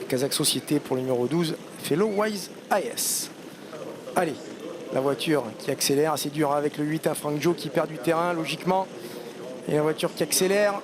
Kazakh Société pour le numéro 12, Fellow Wise AS. Allez, la voiture qui accélère, c'est dur avec le 8, Frank Joe qui perd du terrain logiquement. Et la voiture qui accélère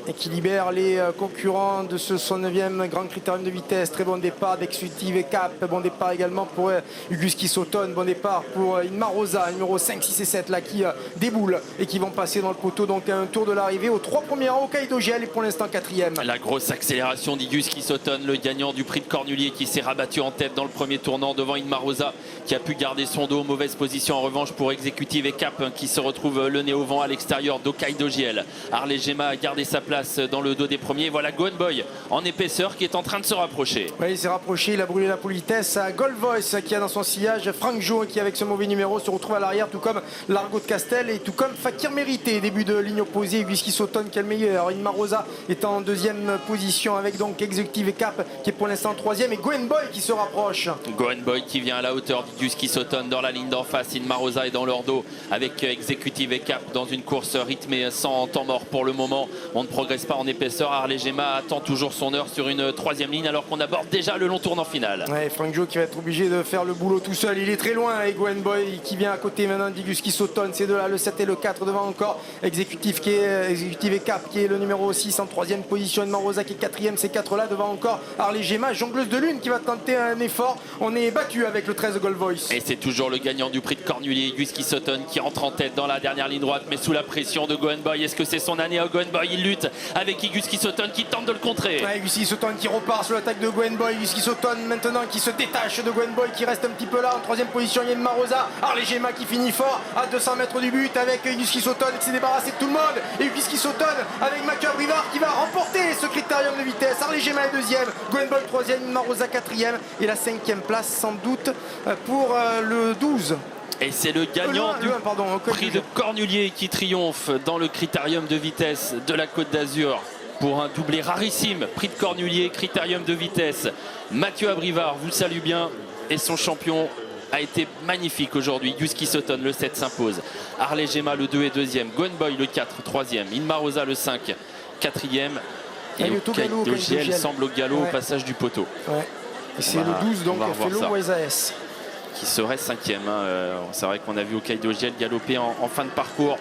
et qui libère les concurrents de ce 109e Grand Critérium de vitesse. Très bon départ d'Executive et Cap. Bon départ également pour Uguski Sauton. Bon départ pour Inmar Rosa, numéro 5, 6 et 7 là, qui déboule et qui vont passer dans le poteau. Donc un tour de l'arrivée aux 3 premiers rangs. Hokkaido GL est pour l'instant 4e. La grosse accélération d'Uguski Sauton, le gagnant du prix de Cornulier, qui s'est rabattu en tête dans le premier tournant devant Inmar Rosa, qui a pu garder son dos. Mauvaise position en revanche pour Executive et Cap, qui se retrouve le nez au vent à l'extérieur d'Hokkaido GL. Harley Gema a gardé sa place dans le dos des premiers. Voilà Gohan Boy en épaisseur qui est en train de se rapprocher. Oui, il s'est rapproché, il a brûlé la politesse à Gold Voice qui a dans son sillage Frank Joe qui avec ce mauvais numéro se retrouve à l'arrière, tout comme Largo de Castel et tout comme Fakir Mérité. Début de ligne opposée, Uguski Sauton qui est le meilleur. Inmar Rosa est en deuxième position avec donc Executive et Cap qui est pour l'instant 3e et Gohan Boy qui se rapproche. Gohan Boy qui vient à la hauteur d'Uguski Sauton dans la ligne d'en face. Inmar Rosa est dans leur dos avec Executive et Cap dans une course rythmée sans temps mort pour le moment. On ne progresse pas en épaisseur. Harley Gema attend toujours son heure sur une 3e ligne alors qu'on aborde déjà le long tournant final. Ouais, Frank Joe qui va être obligé de faire le boulot tout seul. Il est très loin et Gohan Boy qui vient à côté maintenant d'Uguski Sauton. C'est de là le 7 et le 4 devant encore Executive et Cap qui est le numéro 6 en 3e position. Inmar Rosa qui est 4e. Ces 4 là devant encore Harley Gema, jongleuse de lune qui va tenter un effort. On est battu avec le 13 Gold Voice. Et c'est toujours le gagnant du prix de Cornulier, Uguski Sauton, qui entre en tête dans la dernière ligne droite mais sous la pression de Gohan Boy. Est-ce que c'est son année à Gohan Boy? Il lutte avec Uguski Sauton qui tente de le contrer. Ouais, Uguski Sauton qui repart sur l'attaque de Gohan Boy. Uguski Sauton maintenant qui se détache de Gohan Boy qui reste un petit peu là en 3e position. Il y a Inmar Rosa, Harley Gema qui finit fort à 200 mètres du but avec Uguski Sauton qui s'est débarrassé de tout le monde. Et Uguski Sauton avec Mathieu Abrivard qui va remporter ce critérium de vitesse. Harley Gema est 2e, Gohan Boy 3e, Inmar Rosa 4e et la 5e place sans doute pour le 12. Et c'est le gagnant du prix de Cornulier qui triomphe dans le critérium de vitesse de la Côte d'Azur pour un doublé rarissime. Prix de Cornulier, critérium de vitesse. Mathieu Abrivard vous salue bien et son champion a été magnifique aujourd'hui. Uguski Sauton, le 7 s'impose. Harley Gema, le 2 est 2e. Gohan Boy, le 4, 3e. Inmar Rosa, le 5, 4e. Et Hokkaido GL semble au galop au passage du poteau. Ouais. Et c'est le 12 donc Fellow Wise AS qui serait 5e. C'est vrai qu'on a vu Hokkaido GL galoper en fin de parcours.